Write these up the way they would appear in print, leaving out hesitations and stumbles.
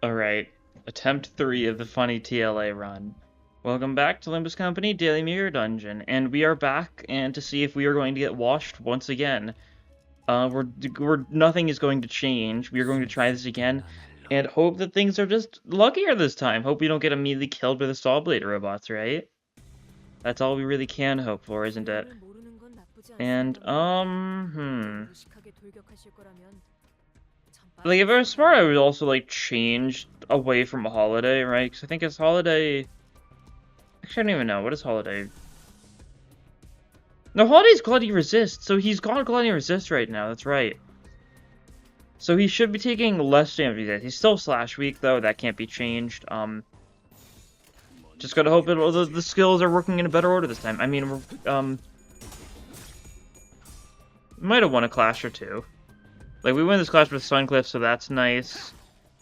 Alright, attempt 3 of the funny TLA run. Welcome back to Limbus Company Daily Mirror Dungeon, and we are back and to see if we are going to get washed once again. Nothing is going to change. We are going to try this again, and hope that things are just luckier this time. Hope we don't get immediately killed by the Saw Blade robots, right? That's all we really can hope for, isn't it? And, Like, if I was smart, I would also, like, change away from a holiday, right? Because I think it's holiday... Actually, I don't even know. What is holiday? No, holiday's Gluttony Resist, so he's got Gluttony Resist right now, that's right. So he should be taking less damage. He's still Slash Weak, though. That can't be changed. Just gotta hope the skills are working in a better order this time. I mean, might have won a clash or two. Like, we win this clash with Suncliff, so that's nice.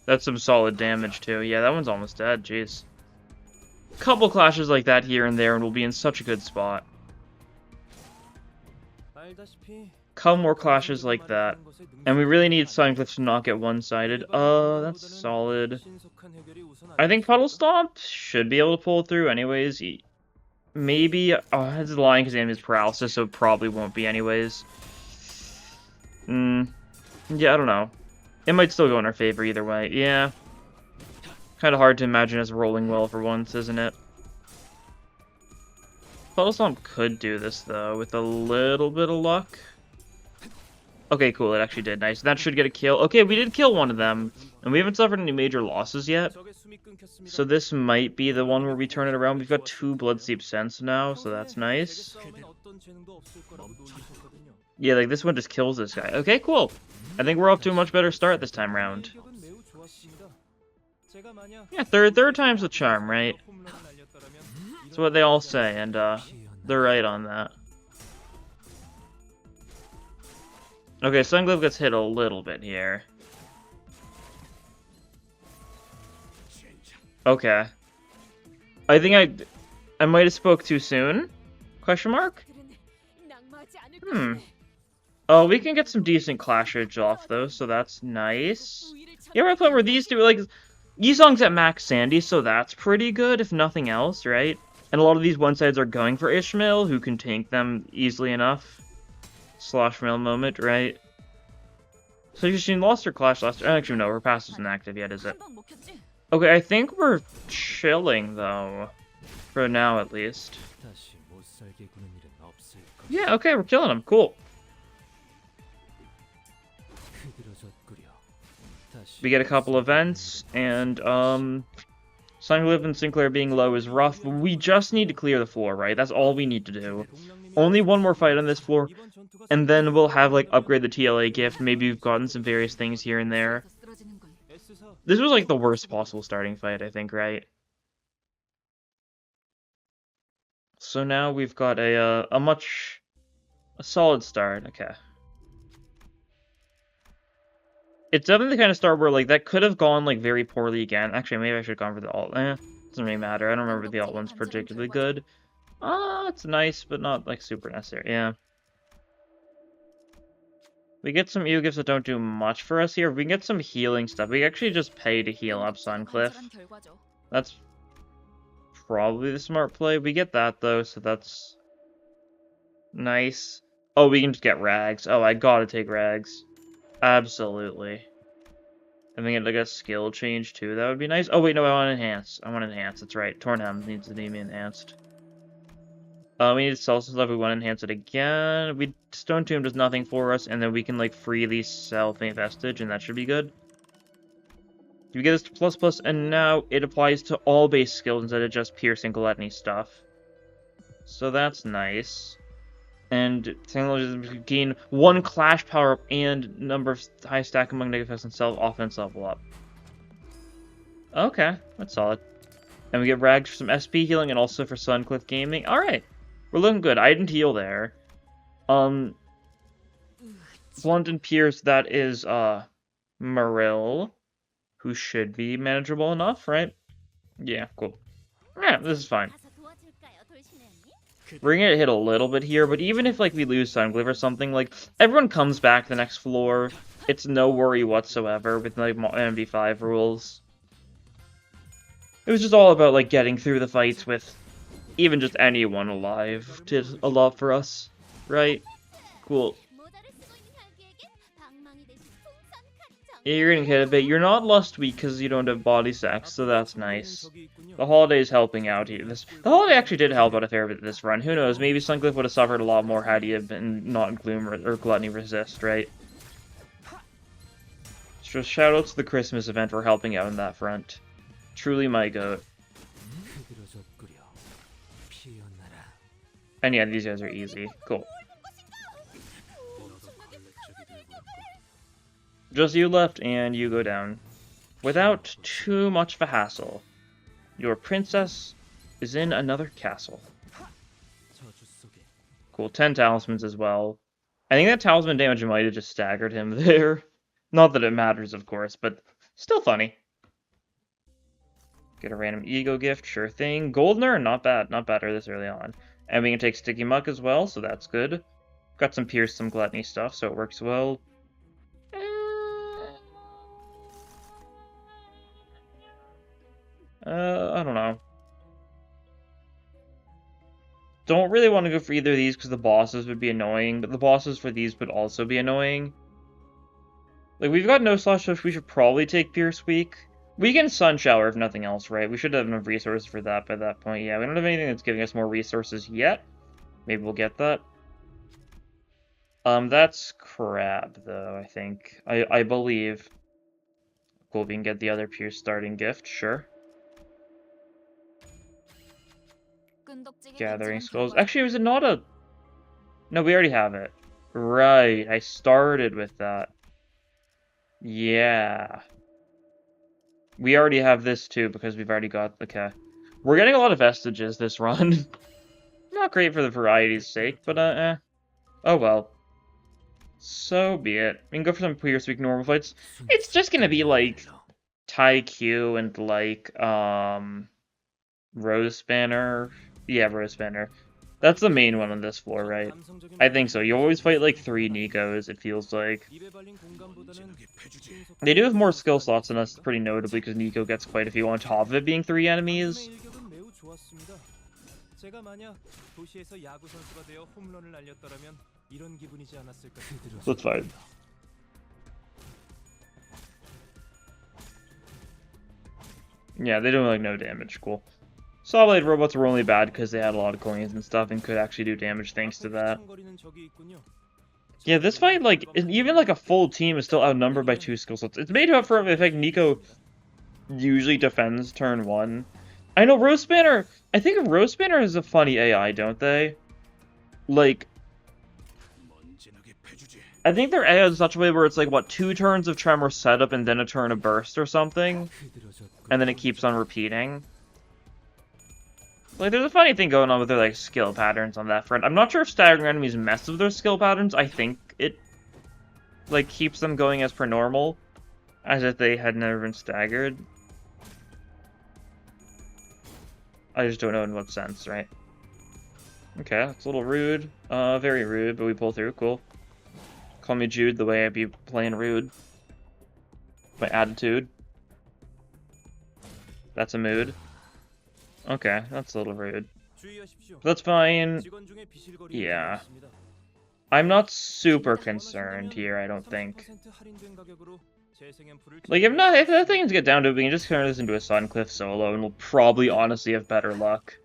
That's some solid damage, too. Yeah, that one's almost dead, jeez. Couple clashes like that here and there, and we'll be in such a good spot. Couple more clashes like that. And we really need Suncliff to not get one-sided. That's solid. I think Puddle Stomp should be able to pull through anyways. Maybe... Oh, it's lying because his paralysis, so it probably won't be anyways. Yeah, I don't know. It might still go in our favor either way. Yeah. Kind of hard to imagine us rolling well for once, isn't it? Puddle Stomp could do this, though, with a little bit of luck. Okay, cool, it actually did. Nice. That should get a kill. Okay, we did kill one of them, and we haven't suffered any major losses yet. So this might be the one where we turn it around. We've got 2 Blood Steep Sense now, so that's nice. Yeah, like, this one just kills this guy. Okay, cool. I think we're off to a much better start this time round. Yeah, third time's the charm, right? That's what they all say, and they're right on that. Okay, Suncliff gets hit a little bit here. Okay. I think I might have spoke too soon? Question mark? Oh, we can get some decent clashage off, though, so that's nice. Yeah, we're playing where these two, like, Yisong's at max Sandy, so that's pretty good, if nothing else, right? And a lot of these one-sides are going for Ishmael, who can tank them easily enough. Slosh mail moment, right? So you've seen lost her clash last... Actually, no, her pass isn't active yet, is it? Okay, I think we're chilling, though. For now, at least. Yeah, okay, we're killing them. Cool. We get a couple events, and, Suncliff and Sinclair being low is rough, but we just need to clear the floor, right? That's all we need to do. Only one more fight on this floor, and then we'll have, like, upgrade the TLA gift. Maybe we've gotten some various things here and there. This was, like, the worst possible starting fight, I think, right? So now we've got a solid start. Okay. It's definitely the kind of start where, like, that could have gone, like, very poorly again. Actually, maybe I should have gone for the alt. Doesn't really matter. I don't remember the alt one's particularly good. It's nice, but not, like, super necessary. Yeah. We get some EU gifts that don't do much for us here. We can get some healing stuff. We actually just pay to heal up Suncliff. That's probably the smart play. We get that, though, so that's nice. Oh, we can just get Rags. Oh, I gotta take Rags. Absolutely. I think like a skill change too. That would be nice. Oh wait, no, I want Enhance. I want Enhance. That's right. Tornhem needs to be enhanced. We need to sell some stuff. We want to enhance it again. Stone Tomb does nothing for us, and then we can like freely sell Faint Vestige, and that should be good. We get this to ++, and now it applies to all base skills instead of just piercing gluttony stuff. So that's nice. And technologies gain 1 clash power up and number of high stack among negative effects and self-offense level up. Okay, that's solid. And we get Rags for some SP healing and also for Suncliff Gaming. Alright, we're looking good. I didn't heal there. Blunt and Pierce, that is, Marill, who should be manageable enough, right? Yeah, cool. Yeah, this is fine. We're gonna hit a little bit here, but even if, like, we lose Suncliff or something, like, everyone comes back the next floor. It's no worry whatsoever with, like, MD5 rules. It was just all about, like, getting through the fights with even just anyone alive did a lot for us, right? Cool. Yeah, you're gonna hit a bit. You're not lust weak because you don't have body sex, so that's nice. The holiday's helping out here. The holiday actually did help out a fair bit this run. Who knows? Maybe Suncliff would have suffered a lot more had he have been not Gloom or Gluttony Resist, right? So shout out to the Christmas event for helping out on that front. Truly my goat. And yeah, these guys are easy. Cool. Just you left, and you go down. Without too much of a hassle. Your princess is in another castle. Cool, 10 talismans as well. I think that talisman damage might have just staggered him there. Not that it matters, of course, but still funny. Get a random ego gift, sure thing. Goldner, not bad, not better this early on. And we can take Sticky Muck as well, so that's good. Got some Pierce, some Gluttony stuff, so it works well. I don't know. Don't really want to go for either of these because the bosses would be annoying, but the bosses for these would also be annoying. Like, we've got no slash, so we should probably take Pierce Weak. We can Sun Shower if nothing else, right? We should have enough resources for that by that point. Yeah, we don't have anything that's giving us more resources yet. Maybe we'll get that. That's Crab, though, I think. I believe. Cool, we can get the other Pierce starting gift, sure. Gathering Skulls. Actually, was it not a... No, we already have it. Right, I started with that. Yeah. We already have this, too, because we've already got... Okay. We're getting a lot of Vestiges this run. Not great for the variety's sake, but, oh well. So be it. We can go for some Pierce Week normal fights. It's just gonna be, like, Tai Q and, like, Rose Spanner. Yeah, Rose Spanner. That's the main one on this floor, right? I think so. You always fight, like, 3 Nikos, it feels like. They do have more skill slots than us, pretty notably, because Nico gets quite a few on top of it being 3 enemies. That's fine. Yeah, they do, like, no damage. Cool. Saw-Blade robots were only bad because they had a lot of coins and stuff and could actually do damage thanks to that. Yeah, this fight, like, even like a full team is still outnumbered by 2 skill slots. It's made up for the fact Nico usually defends turn 1. I know Rose Spanner, I think Rose Spanner is a funny AI, don't they? Like, I think their AI is such a way where it's like, what, 2 turns of Tremor setup and then a turn of Burst or something? And then it keeps on repeating. Like, there's a funny thing going on with their, like, skill patterns on that front. I'm not sure if staggering enemies mess with their skill patterns. I think it, like, keeps them going as per normal. As if they had never been staggered. I just don't know in what sense, right? Okay, that's a little rude. Very rude, but we pull through. Cool. Call me Jude the way I'd be playing rude. My attitude. That's a mood. Okay, that's a little rude. That's fine. Yeah. I'm not super concerned here, I don't think. Like, if that things get down to it, we can just turn this into a Suncliff solo, and we'll probably honestly have better luck.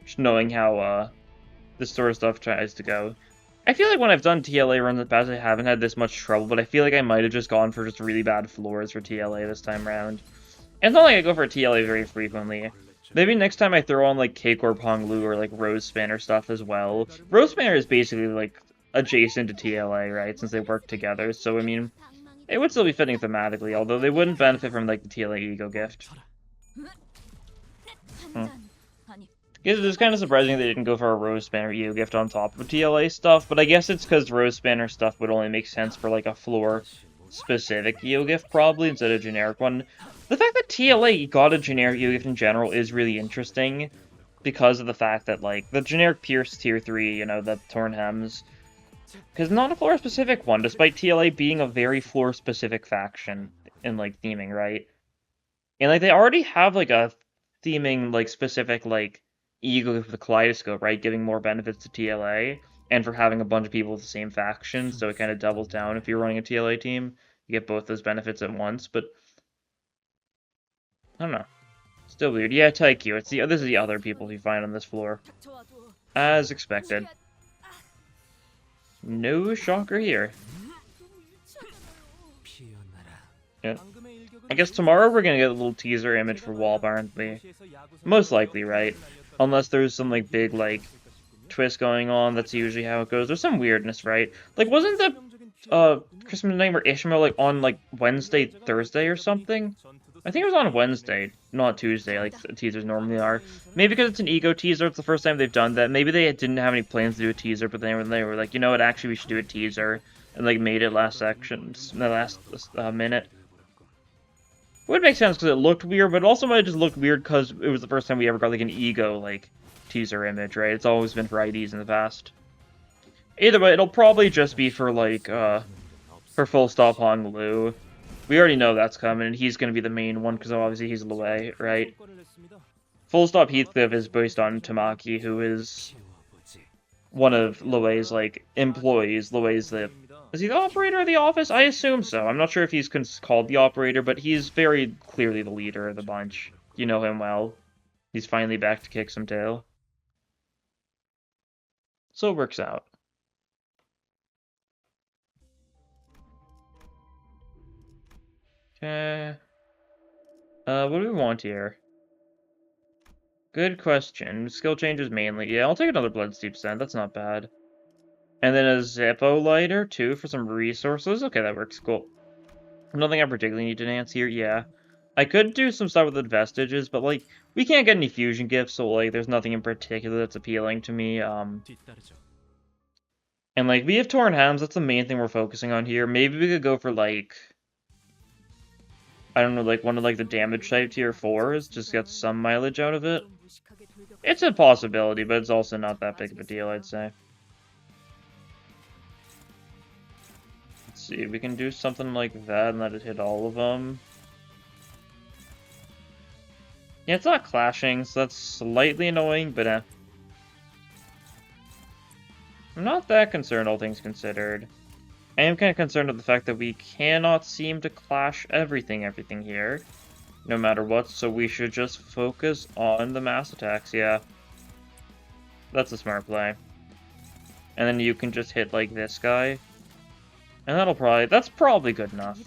Just knowing how, this sort of stuff tries to go. I feel like when I've done TLA runs in the past, I haven't had this much trouble, but I feel like I might have just gone for just really bad floors for TLA this time around. And it's not like I go for TLA very frequently. Maybe next time I throw on, like, Cake or Ponglu or, like, Rose Spanner stuff as well. Rose Spanner is basically, like, adjacent to TLA, right, since they work together, so, I mean, it would still be fitting thematically, although they wouldn't benefit from, like, the TLA Ego Gift. It's kind of surprising they didn't go for a Rose Spanner Ego Gift on top of TLA stuff, but I guess it's because Rose Spanner stuff would only make sense for, like, a floor-specific Ego Gift, probably, instead of a generic one. The fact that TLA got a generic Ego Gift in general is really interesting, because of the fact that, like, the generic Pierce Tier 3, you know, the Torn Hems, because not a floor-specific one, despite TLA being a very floor-specific faction in, like, theming, right? And, like, they already have, like, a theming, like, specific, like, ego for the Kaleidoscope, right? Giving more benefits to TLA, and for having a bunch of people with the same faction, so it kind of doubles down if you're running a TLA team. You get both those benefits at once, but I don't know. Still weird. Yeah, Taikyu. This is the other people you find on this floor. As expected. No shocker here. Yeah. I guess tomorrow we're gonna get a little teaser image for Walp, aren't we? Most likely, right? Unless there's some, like, big, like, twist going on. That's usually how it goes. There's some weirdness, right? Like, wasn't the Christmas Nightmare Ishmael, like, on, like, Wednesday, Thursday or something? I think it was on Wednesday, not Tuesday, like the teasers normally are. Maybe because it's an ego teaser, it's the first time they've done that. Maybe they didn't have any plans to do a teaser, but they were like, you know what, actually we should do a teaser. And, like, made it last minute. Would make sense because it looked weird, but it also might have just looked weird because it was the first time we ever got, like, an ego, like, teaser image, right? It's always been for IDs in the past. Either way, it'll probably just be for, like, for Full Stop Hong Lu. We already know that's coming, and he's going to be the main one, because obviously he's Lue, right? Full Stop Heathcliff is based on Tamaki, who is one of Lue's, like, employees. Lue's is he the operator of the office? I assume so. I'm not sure if he's called the operator, but he's very clearly the leader of the bunch. You know him well. He's finally back to kick some tail. So it works out. Okay. What do we want here? Good question. Skill changes mainly. Yeah, I'll take another Bloodsteep Scent. That's not bad. And then a Zippo Lighter, too, for some resources. Okay, that works. Cool. Nothing I particularly need to enhance here. Yeah. I could do some stuff with the Vestiges, but, like, we can't get any fusion gifts, so, like, there's nothing in particular that's appealing to me. And, like, we have Torn Hams. That's the main thing we're focusing on here. Maybe we could go for, like, I don't know, like, one of, like, the damage type tier 4s. Just get some mileage out of it. It's a possibility, but it's also not that big of a deal, I'd say. Let's see, we can do something like that and let it hit all of them. Yeah, it's not clashing, so that's slightly annoying, but I'm not that concerned, all things considered. I am kind of concerned with the fact that we cannot seem to clash everything here, no matter what, so we should just focus on the mass attacks, yeah. That's a smart play. And then you can just hit, like, this guy. And that's probably good enough.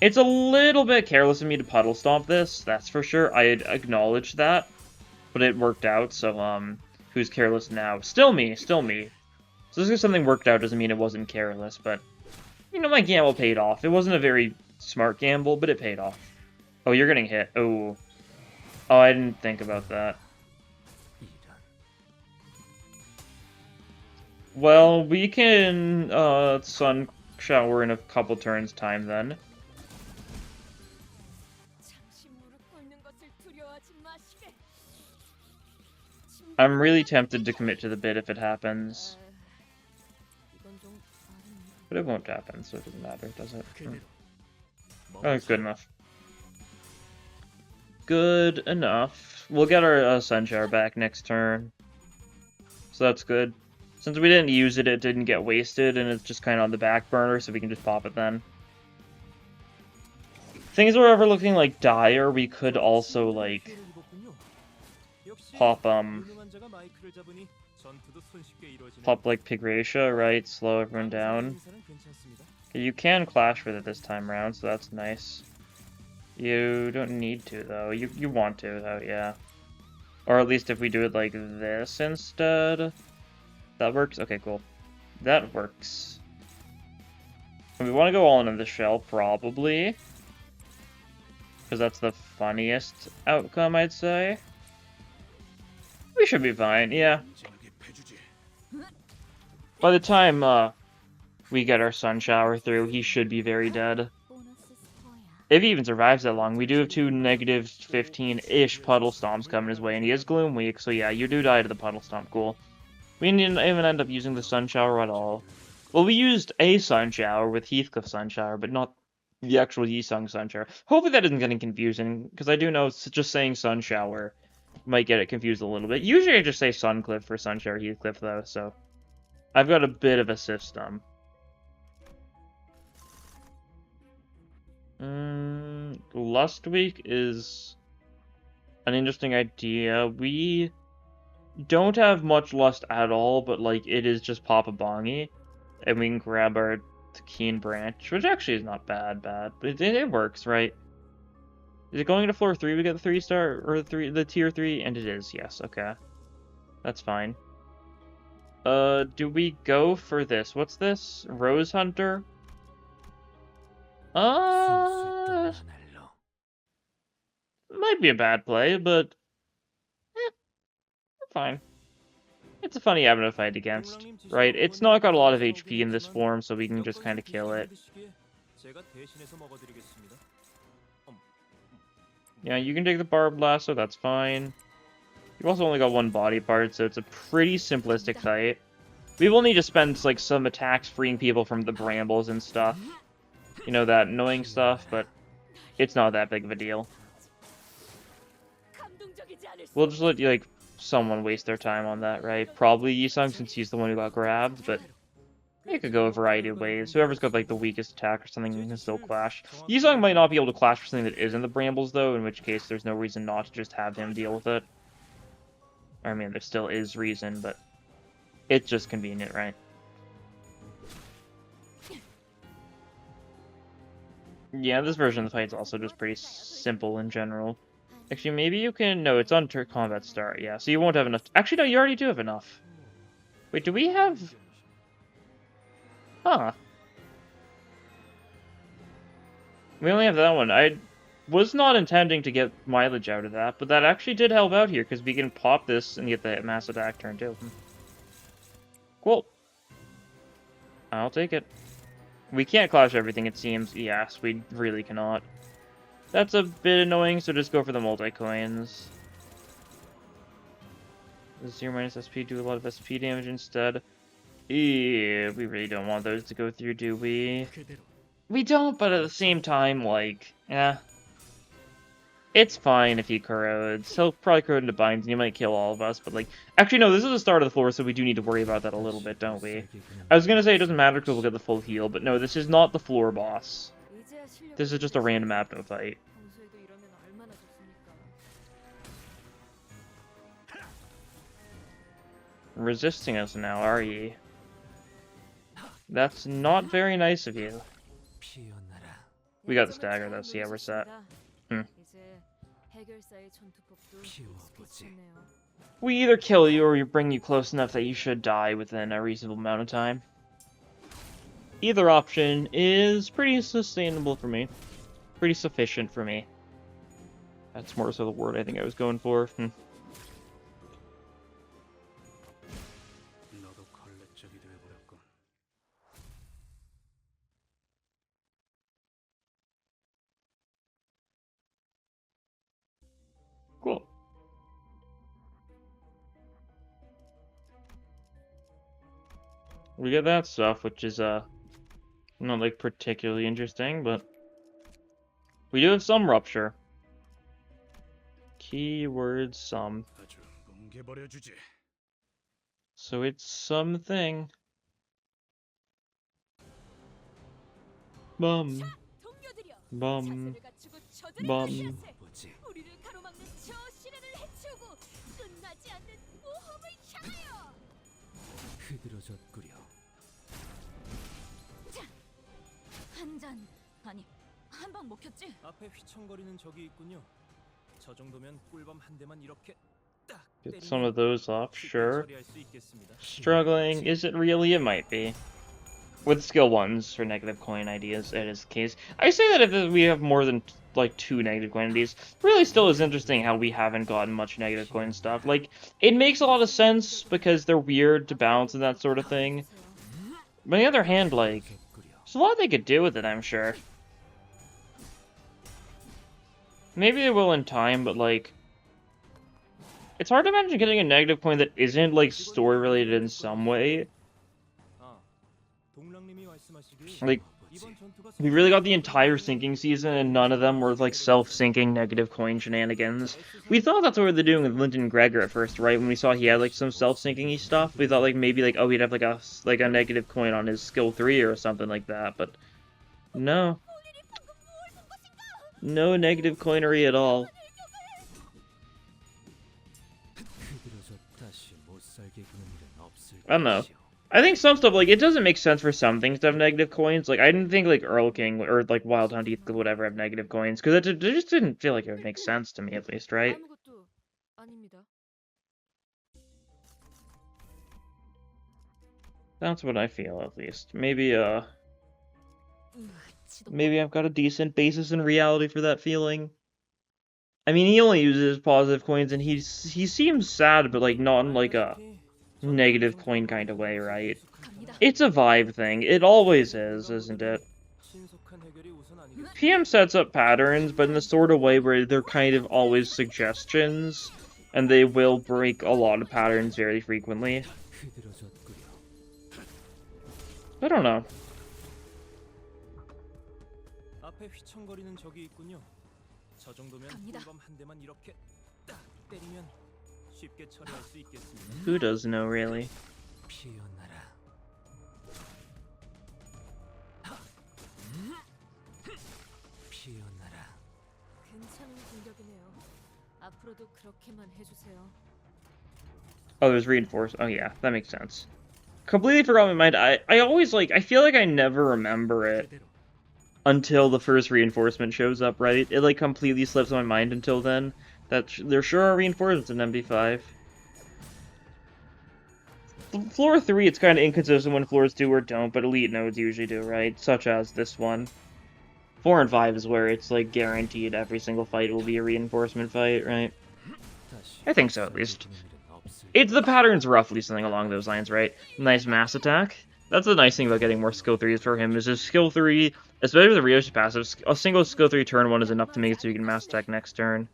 It's a little bit careless of me to puddle stomp this, that's for sure. I acknowledged that, but it worked out, so, who's careless now? Still me. So just because something worked out doesn't mean it wasn't careless, but, you know, my gamble paid off. It wasn't a very smart gamble, but it paid off. Oh, you're getting hit. Oh, I didn't think about that. Well, we can, Sun Shower in a couple turns' time, then. I'm really tempted to commit to the bid if it happens. But it won't happen, so it doesn't matter, does it? Oh, good enough. Good enough. We'll get our Sun Shower back next turn. So that's good. Since we didn't use it, it didn't get wasted, and it's just kind of on the back burner, so we can just pop it then. Things are ever looking, like, dire, we could also, like, pop, like, Pigratia, right? Slow everyone down. Okay, you can clash with it this time around, so that's nice. You don't need to, though. You want to, though, yeah. Or at least if we do it like this instead. That works? Okay, cool. That works. And we want to go all into the shell, probably. Because that's the funniest outcome, I'd say. We should be fine, yeah. By the time we get our Sun Shower through, he should be very dead. If he even survives that long, we do have two negative 15-ish Puddle Stomps coming his way, and he is Gloom Weak, so yeah, you do die to the Puddle Stomp, cool. We didn't even end up using the Sun Shower at all. Well, we used a Sun Shower with Heathcliff Sun Shower, but not the actual Yisung Sun Shower. Hopefully that isn't getting confusing, because I do know just saying Sun Shower might get it confused a little bit. Usually I just say Suncliff for Sun Shower Heathcliff, though, so I've got a bit of a system. Lust Week is an interesting idea. We don't have much lust at all, but, like, it is just Papa Bongi, and we can grab our Keen Branch, which actually is not bad, but it works, right? Is it going to floor 3? We get the 3-star, or the tier 3? And it is, yes, okay. That's fine. Do we go for this? What's this? Rose Hunter? Might be a bad play, but fine. It's a funny avenue to fight against, right? It's not got a lot of HP in this form, so we can just kind of kill it. Yeah, you can take the Barbed Lasso, that's fine. You've also only got one body part, so it's a pretty simplistic fight. We will need to spend, like, some attacks freeing people from the brambles and stuff. You know, that annoying stuff, but it's not that big of a deal. We'll just let, like, someone waste their time on that, right? Probably Yisung, since he's the one who got grabbed, but it could go a variety of ways. Whoever's got, like, the weakest attack or something can still clash. Yisung might not be able to clash for something that isn't the brambles, though, in which case there's no reason not to just have him deal with it. I mean, there still is reason, but it's just convenient, right? Yeah, this version of the fight's also just pretty simple in general. Actually, maybe you can... No, it's on combat start, yeah. So you won't have enough... Actually, no, you already do have enough. Wait, do we have... Huh. We only have that one. I was not intending to get mileage out of that, but that actually did help out here, because we can pop this and get the mass attack turn too. Cool. I'll take it. We can't clash everything, it seems. Yes, we really cannot. That's a bit annoying, so just go for the multi-coins. 0 - SP, do a lot of SP damage instead. Yeah, we really don't want those to go through, do we? We don't, but at the same time, like, yeah. It's fine if he corrodes. He'll probably corrode into binds, and he might kill all of us, but, like... Actually, no, this is the start of the floor, so we do need to worry about that a little bit, don't we? I was gonna say it doesn't matter because we'll get the full heal, but no, this is not the floor boss. This is just a random Abno fight. Resisting us now, are ye? That's not very nice of you. We got the stagger, though, so yeah, we're set. We either kill you or we bring you close enough that you should die within a reasonable amount of time. Either option is pretty sustainable for me. Pretty sufficient for me. That's more so the word I think I was going for. Cool. We get that stuff, which is, not, like, particularly interesting, but... We do have some rupture. Keyword some. So it's something. Bum. Bum. Bum. 아니, 한 방 먹혔지? 앞에 휘청거리는 적이 있군요. 저 정도면 꿀밤 한 대만 이렇게 딱 Get some of those off, sure. Struggling, is it really? It might be. With skill 1s for negative coin ideas, it is the case. I say that if we have more than, like, 2 negative coin ideas, really still is interesting how we haven't gotten much negative coin stuff. Like, it makes a lot of sense because they're weird to balance and that sort of thing. But on the other hand, like, there's a lot they could do with it, I'm sure. Maybe they will in time, but, like... It's hard to imagine getting a negative coin that isn't, like, story-related in some way. Like, We really got the entire sinking season, and none of them were like self-sinking negative coin shenanigans. We thought that's what they're doing with Linton Gregor at first, right? When we saw he had like some self-sinking-y stuff, we thought like maybe like oh he'd have like a negative coin on his skill 3 or something like that, but no, no negative coinery at all. I don't know. I think some stuff, like, it doesn't make sense for some things to have negative coins. Like, I didn't think, like, Earl King or, like, Wild Hunt Heath would ever have negative coins, because it just didn't feel like it would make sense to me, at least, right? That's what I feel, at least. Maybe I've got a decent basis in reality for that feeling. I mean, he only uses positive coins, and he seems sad, but, like, not in, like, a negative coin kind of way, right? It's a vibe thing. It always is, isn't it? PM sets up patterns, but in the sort of way where they're kind of always suggestions, and they will break a lot of patterns very frequently. I don't know. Who does know, really? Oh, there's reinforced. Oh yeah, that makes sense. Completely forgot my mind. I always like. I feel like I never remember it until the first reinforcement shows up. Right? It like completely slips my mind until then. That there sure are reinforcements in MB5. Floor 3, it's kind of inconsistent when floors do or don't, but elite nodes usually do, right? Such as this one. 4 and 5 is where it's like guaranteed every single fight will be a reinforcement fight, right? I think so, at least. The pattern's roughly something along those lines, right? Nice mass attack. That's the nice thing about getting more skill 3s for him, is his skill 3, especially with the Ryo's passive, a single skill 3 turn 1 is enough to make it so you can mass attack next turn.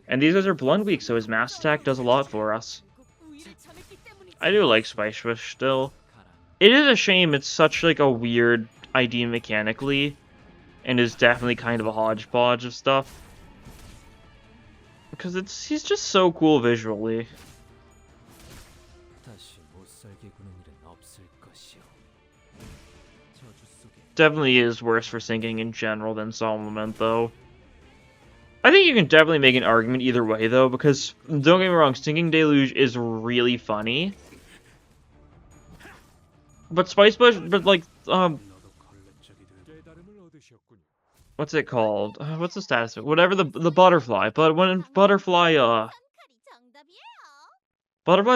And these guys are blunt weak, so his mass attack does a lot for us. I do like Spice Swish still. It is a shame it's such like a weird idea mechanically, and is definitely kind of a hodgepodge of stuff. Because he's just so cool visually. Definitely is worse for sinking in general than Solament, though. I think you can definitely make an argument either way, though, because, don't get me wrong, Sinking Deluge is really funny. But what's it called? What's the status of it? Whatever the butterfly. But when Butterfly's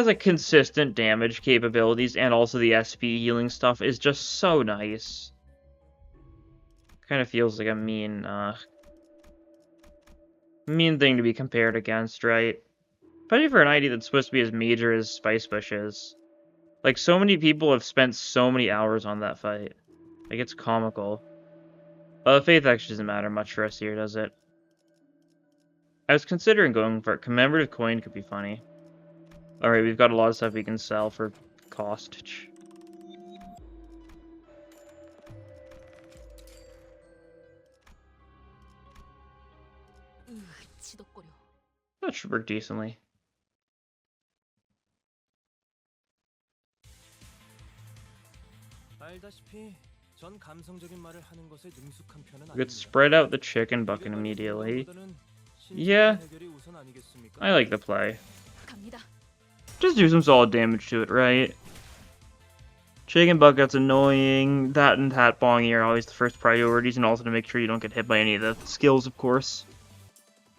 like consistent damage capabilities and also the SP healing stuff is just so nice. Kind of feels like a mean thing to be compared against, right? Especially for an ID that's supposed to be as major as Spice Bush is. Like, so many people have spent so many hours on that fight. Like, it's comical. Faith actually doesn't matter much for us here, does it? I was considering going for it. Commemorative coin could be funny. Alright, we've got a lot of stuff we can sell for cost. That should work decently. We could spread out the chicken bucket immediately. Yeah, I like the play. Just do some solid damage to it, right? Chicken bucket's annoying. That and hat bongy are always the first priorities, and also to make sure you don't get hit by any of the skills, of course.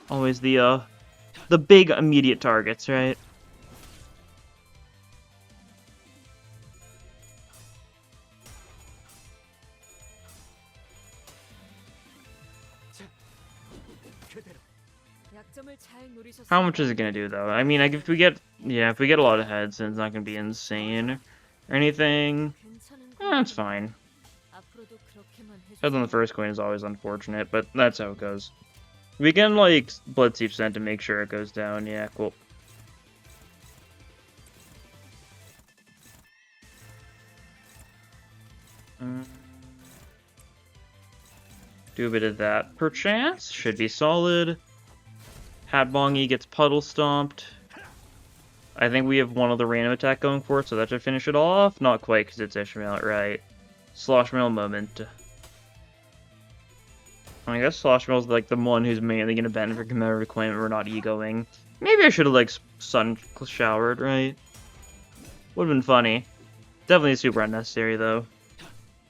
Always the big immediate targets, right? How much is it gonna do though? I mean, if we get a lot of heads, then it's not gonna be insane or anything. That's fine. Heads on the first coin is always unfortunate, but that's how it goes. We can like Blood Thief Scent to make sure it goes down. Yeah, cool. Do a bit of that. Perchance. Should be solid. Hatbongi gets puddle stomped. I think we have one other random attack going for it, so that should finish it off. Not quite, because it's Ishmael, right? Sloshmail moment. I guess Sloshmail's like the one who's mainly going to benefit from commemorative coin, we're not egoing. Maybe I should have, like, sun showered, right? Would have been funny. Definitely super unnecessary, though.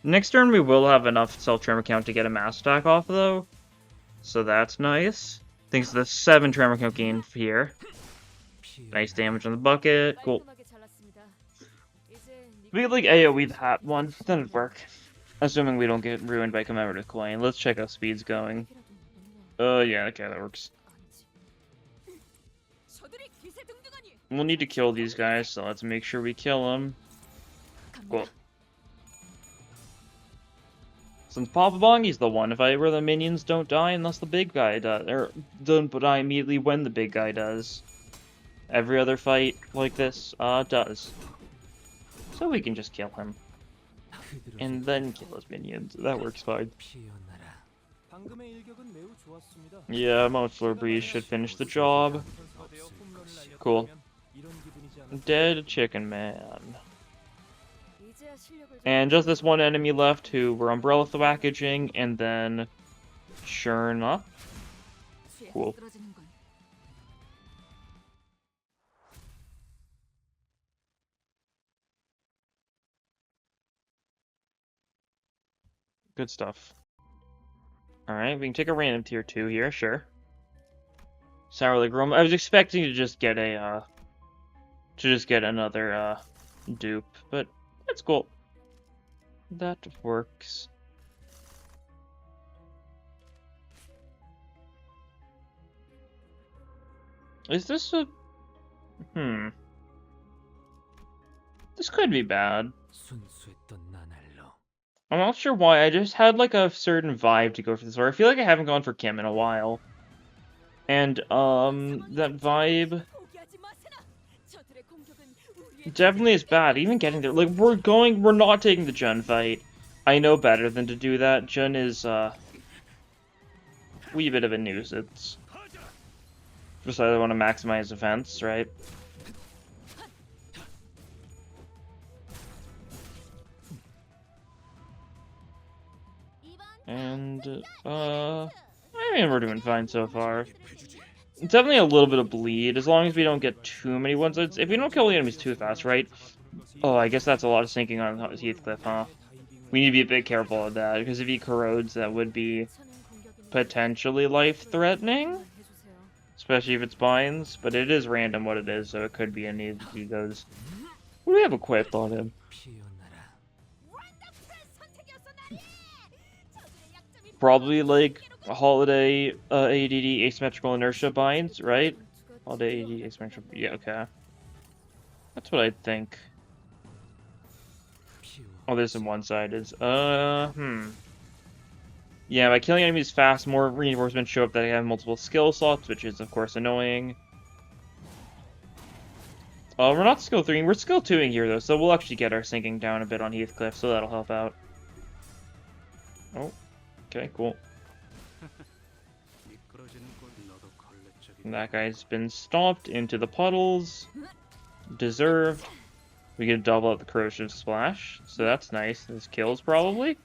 Next turn, we will have enough self-tremor count to get a mass attack off, though. So that's nice. Thanks to the 7 tremor count gain here. Nice damage on the bucket. Cool. We could, like, AoE the hat one. That'd work. Assuming we don't get ruined by commemorative coin. Let's check how speed's going. Yeah, okay, that works. We'll need to kill these guys, so let's make sure we kill them. Cool. Since Papa Bongi's the one, if I were the minions don't die unless the big guy does, or don't die immediately when the big guy does. Every other fight like this, does. So we can just kill him. And then kill his minions. That works fine. Yeah, Motor Breeze should finish the job. Cool. Dead Chicken Man. And just this one enemy left who we're Umbrella Thwackaging and then churn up. Cool. Good stuff. Alright, we can take a random tier 2 here, sure. Sourly Grom. I was expecting to just get a, another, dupe, but that's cool. That works. Is this a... This could be bad. I'm not sure why, I just had like a certain vibe to go for this, or I feel like I haven't gone for Kim in a while. And, that vibe definitely is bad, even getting there. Like, we're not taking the Jun fight. I know better than to do that. Jun is, wee bit of a nuisance. Just I want to maximize defense, right? And, I mean, we're doing fine so far. It's definitely a little bit of bleed, as long as we don't get too many ones. If we don't kill the enemies too fast, right? Oh, I guess that's a lot of sinking on Heathcliff, huh? We need to be a bit careful of that, because if he corrodes, that would be potentially life-threatening. Especially if it's binds, but it is random what it is, so it could be any of he goes. What do we have equipped on him? Probably like a holiday ADD asymmetrical inertia binds, right? Holiday ADD asymmetrical. Yeah, okay. That's what I'd think. Oh, there's some one-sided. Yeah, by killing enemies fast, more reinforcements show up that have multiple skill slots, which is of course annoying. We're not skill 3ing, we're skill 2ing here though, so we'll actually get our sinking down a bit on Heathcliff, so that'll help out. Oh. Okay, cool. And that guy's been stomped into the puddles. Deserved. We get to double up the corrosive splash, so that's nice. This kills probably.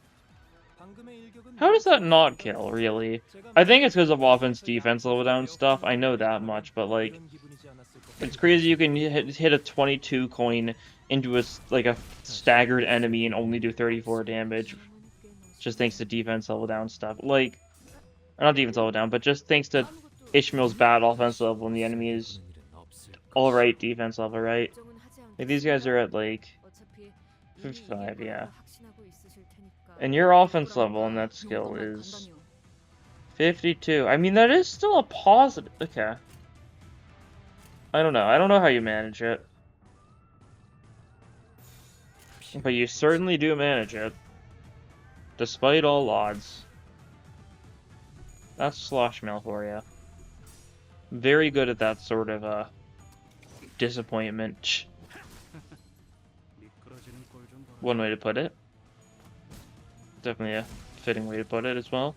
How does that not kill, really? I think it's because of offense defense level down stuff. I know that much, but like, it's crazy you can hit a 22 coin into a staggered enemy and only do 34 damage. Just thanks to defense level down stuff. Like, or not defense level down, but just thanks to Ishmael's bad offense level and the enemy is alright defense level, right? Like, these guys are at like 55, yeah. And your offense level on that skill is 52. I mean, that is still a positive. Okay. I don't know. I don't know how you manage it. But you certainly do manage it. Despite all odds. That's Sloshmail for you. Very good at that sort of, disappointment. One way to put it. Definitely a fitting way to put it as well.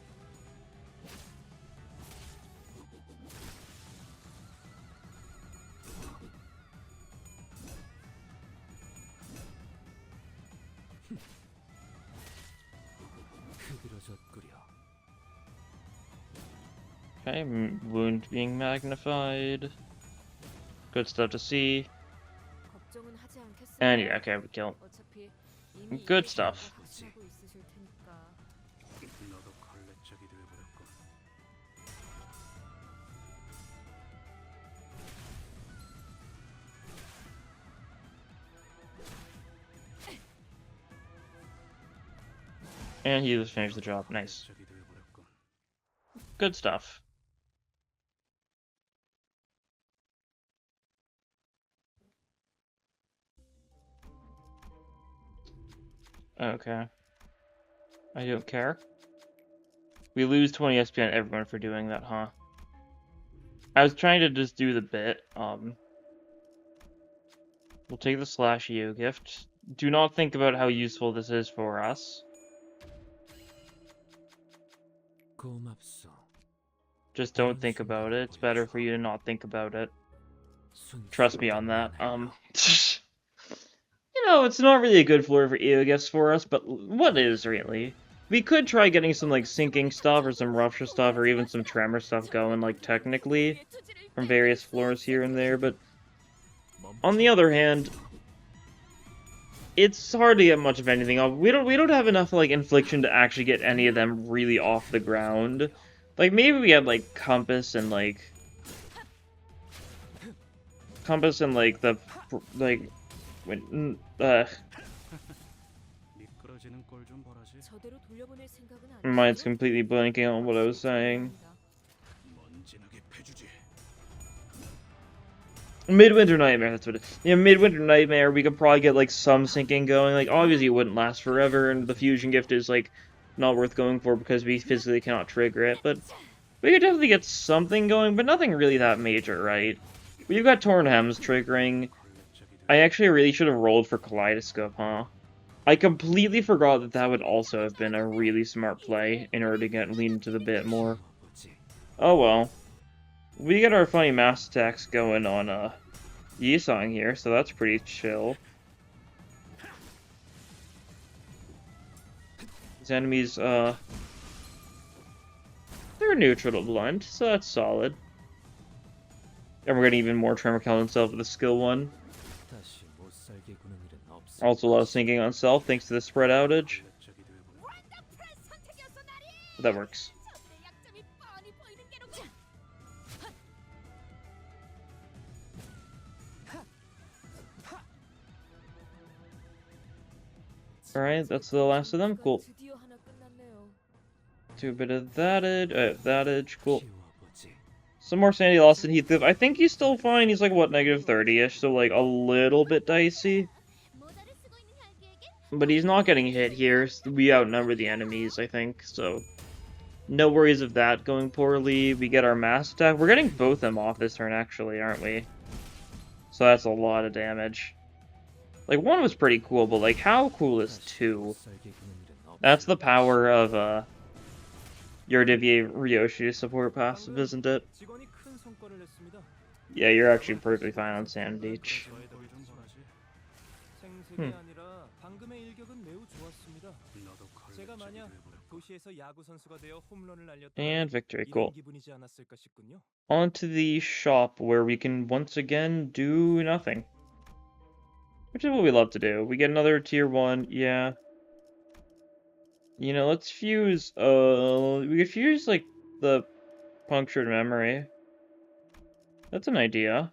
Okay, wound being magnified. Good stuff to see. And yeah, okay, we kill. Good stuff. And he just finished the job. Nice. Good stuff. Okay. I don't care. We lose 20 SP on everyone for doing that, huh? I was trying to just do the bit. We'll take the /U gift. Do not think about how useful this is for us. Just don't think about it. It's better for you to not think about it. Trust me on that. You know, it's not really a good floor for EO gifts for us, but what is really? We could try getting some, like, sinking stuff or some rupture stuff or even some tremor stuff going, like, technically, from various floors here and there, but on the other hand, it's hard to get much of anything off. We don't have enough, like, infliction to actually get any of them really off the ground. Like, maybe we had, like, compass and, like, the, like, when, my mind's completely blanking on what I was saying. Midwinter Nightmare, that's what it is. Yeah, Midwinter Nightmare, we could probably get, like, some sinking going. Like, obviously it wouldn't last forever, and the fusion gift is, like, not worth going for because we physically cannot trigger it, but we could definitely get something going, but nothing really that major, right? We've got Torn Hems triggering. I actually really should have rolled for Kaleidoscope, huh? I completely forgot that that would also have been a really smart play in order to lean into the bit more. Oh well. We get our funny mass attacks going on Yisong here, so that's pretty chill. These enemies, they're neutral to blunt, so that's solid. And we're getting even more Tremor Count on Self with the skill one. Also a lot of sinking on Self thanks to the spread outage. But that works. Alright, that's the last of them. Cool. Do a bit of thatage, cool. Some more sanity lost in Heathcliff. I think he's still fine. He's like, what, negative 30-ish, so like a little bit dicey. But he's not getting hit here. We outnumber the enemies, I think, so no worries of that going poorly. We get our mass attack. We're getting both of them off this turn, actually, aren't we? So that's a lot of damage. Like, one was pretty cool, but, like, how cool is two? That's the power of, Yardivie Ryoshi support passive, isn't it? Yeah, you're actually perfectly fine on Sanity. And victory, cool. On to the shop, where we can once again do nothing. Which is what we love to do. We get another tier 1, yeah. You know, let's fuse, we could fuse, like, the punctured memory. That's an idea.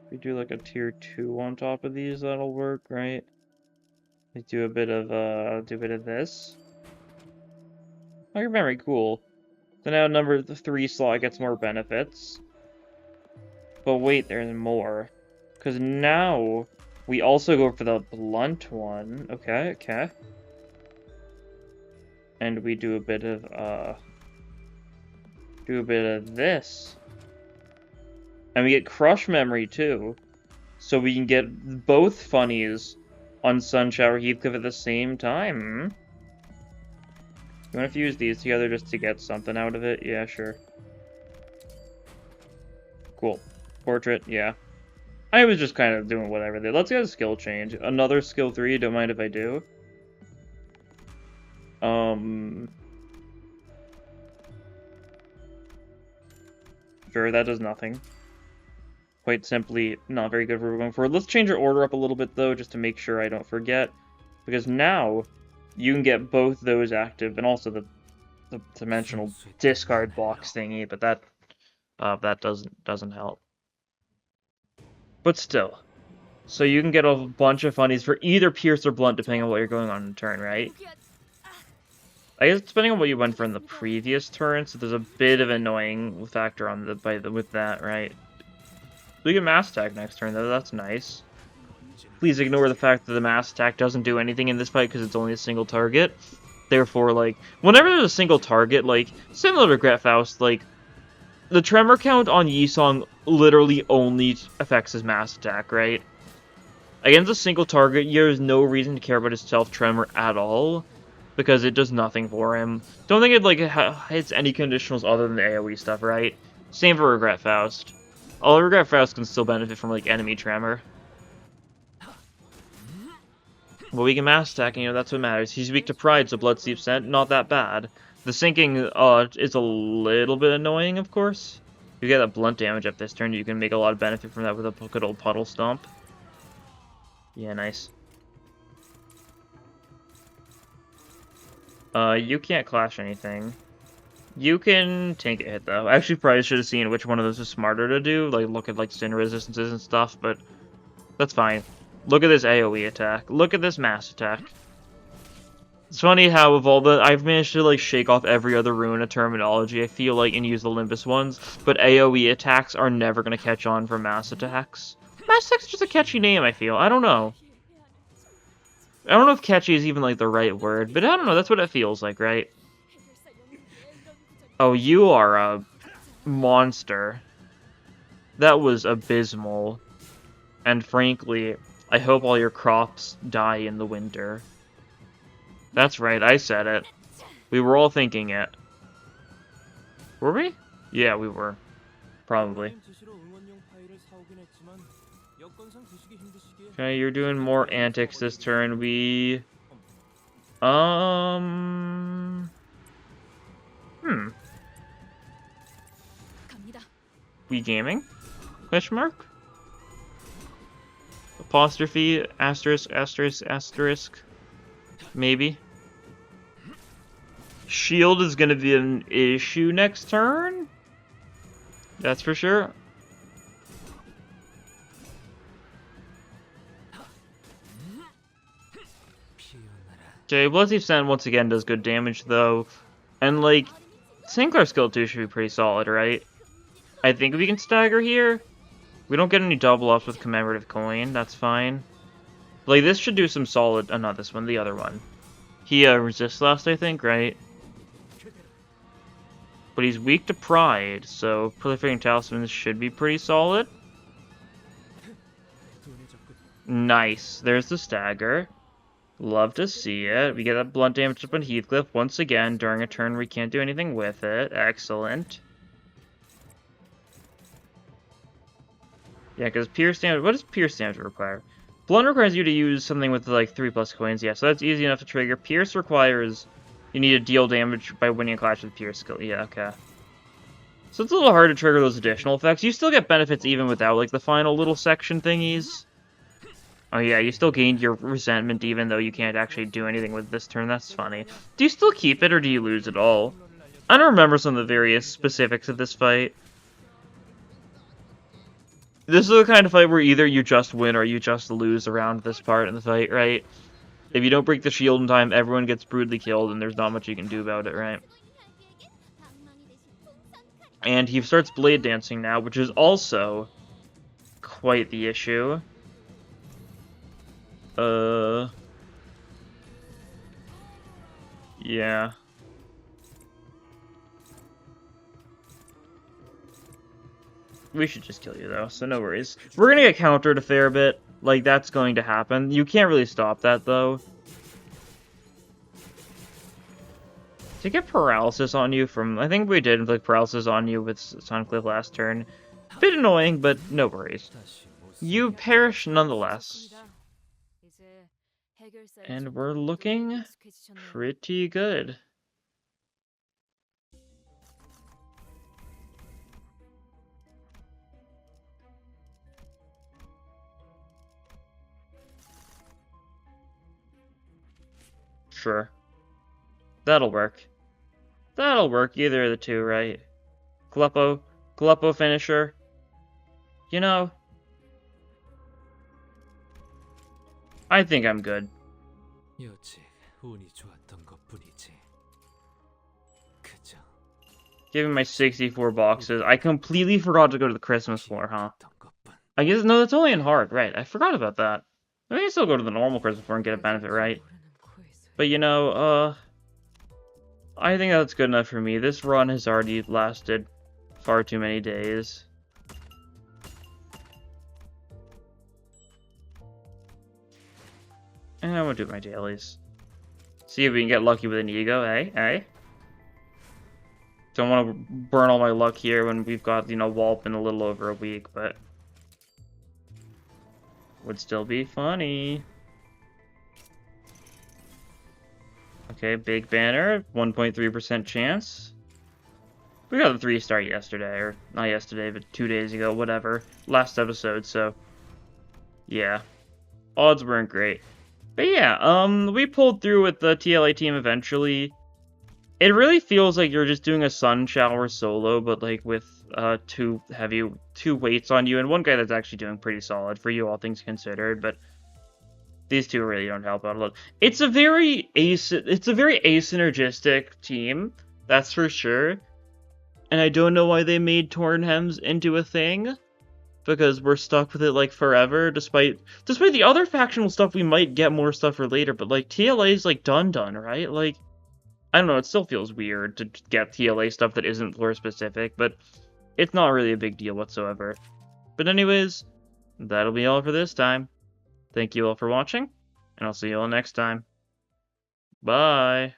We do, like, a tier 2 on top of these, that'll work, right? We do a bit of, this. Punctured memory, cool. So now number 3 slot gets more benefits. But wait, there's more. Because now, we also go for the blunt one. Okay, okay. And we do a bit of, this. And we get crush memory, too. So we can get both funnies on Sunshower Heathcliff at the same time. You want to fuse these together just to get something out of it? Yeah, sure. Cool. Portrait, yeah. I was just kind of doing whatever. Let's get a skill change. Another skill 3, don't mind if I do. Sure, that does nothing. Quite simply, not very good for going forward. Let's change our order up a little bit, though, just to make sure I don't forget. Because now, you can get both those active, and also the dimensional discard box thingy, but that doesn't help. But still. So you can get a bunch of funnies for either Pierce or Blunt, depending on what you're going on in turn, right? I guess depending on what you went for in the previous turn, so there's a bit of annoying factor on with that, right? We get mass attack next turn, though. That's nice. Please ignore the fact that the mass attack doesn't do anything in this fight because it's only a single target. Therefore, like, whenever there's a single target, like, similar to Gret Faust, like, the tremor count on Yisong literally only affects his mass attack, right? Against a single target, there's no reason to care about his self-tremor at all, because it does nothing for him. Don't think it, like, hits any conditionals other than the AoE stuff, right? Same for Regret Faust. Although Regret Faust can still benefit from, like, enemy tremor. Well, we can mass attack, and, you know, that's what matters. He's weak to Pride, so Blood Steep Scent, not that bad. The sinking, is a little bit annoying, of course. You get that blunt damage up this turn, you can make a lot of benefit from that with a good old Puddle Stomp. Yeah, nice. You can't clash anything. You can tank a hit, though. I actually probably should have seen which one of those is smarter to do, like, look at, like, Sin resistances and stuff, but that's fine. Look at this AoE attack. Look at this mass attack. It's funny how of all the... I've managed to, like, shake off every other rune of terminology, I feel like, and use the Limbus ones, but AoE attacks are never going to catch on for mass attacks. Mass attacks is just a catchy name, I feel. I don't know. I don't know if catchy is even, like, the right word, but I don't know, that's what it feels like, right? Oh, you are a monster. That was abysmal. And frankly, I hope all your crops die in the winter. That's right, I said it. We were all thinking it. Were we? Yeah, we were. Probably. Okay, you're doing more antics this turn. We... We gaming? Question mark? Apostrophe, asterisk, asterisk, asterisk. Maybe. Shield is gonna be an issue next turn? That's for sure. Okay, Bloodseep Sand once again does good damage though. And like, Sinclair skill 2 should be pretty solid, right? I think we can stagger here. We don't get any double ups with Commemorative Coin, that's fine. Like, this should do some solid... Oh, not this one, the other one. He resists last, I think, right? But he's weak to Pride, so Proliferating Talismans should be pretty solid. Nice. There's the stagger. Love to see it. We get that blunt damage up on Heathcliff once again during a turn we can't do anything with it. Excellent. Yeah, because Pierce damage... What does Pierce damage require? Blunt requires you to use something with, like, 3+ coins. Yeah, so that's easy enough to trigger. Pierce requires... You need to deal damage by winning a clash with Pierce skill. Yeah, okay. So it's a little hard to trigger those additional effects. You still get benefits even without, like, the final little section thingies. Oh yeah, you still gained your resentment even though you can't actually do anything with this turn. That's funny. Do you still keep it or do you lose it all? I don't remember some of the various specifics of this fight. This is the kind of fight where either you just win or you just lose around this part in the fight, right? If you don't break the shield in time, everyone gets brutally killed and there's not much you can do about it, right? And he starts blade dancing now, which is also quite the issue. Yeah. We should just kill you, though, so no worries. We're gonna get countered a fair bit. Like, that's going to happen. You can't really stop that, though. To get paralysis on you from... I think we did, like, paralysis on you with Suncliff last turn. Bit annoying, but no worries. You perish nonetheless. And we're looking pretty good. Sure. That'll work. That'll work, either of the two, right? Gleppo finisher. You know, I think I'm good. 여직 운이 좋았던 것뿐이지. 그저 Give me my 64 boxes. I completely forgot to go to the Christmas floor, huh? 기뻤던 것뿐. I guess, no, that's only in hard, right? I forgot about that. I mean, I can still go to the normal Christmas floor and get a benefit, right? But you know, I think that's good enough for me. This run has already lasted far too many days. And I won't do my dailies. See if we can get lucky with an ego, eh? Eh? Don't want to burn all my luck here when we've got, you know, Walp in a little over a week, but would still be funny. Okay, big banner, 1.3% chance. We got a 3-star yesterday, or not yesterday, but 2 days ago, whatever. Last episode, so yeah. Odds weren't great. But yeah, we pulled through with the TLA team eventually. It really feels like you're just doing a sun shower solo, but like with two weights on you, and one guy that's actually doing pretty solid for you, all things considered, but these two really don't help out a lot. It's a very asynergistic team, that's for sure. And I don't know why they made Tornhems into a thing, because we're stuck with it like forever, despite the other factional stuff. We might get more stuff for later, but like TLA's like done, right? Like, I don't know, it still feels weird to get TLA stuff that isn't floor specific, but it's not really a big deal whatsoever. But anyways, that'll be all for this time. Thank you all for watching, and I'll see you all next time. Bye!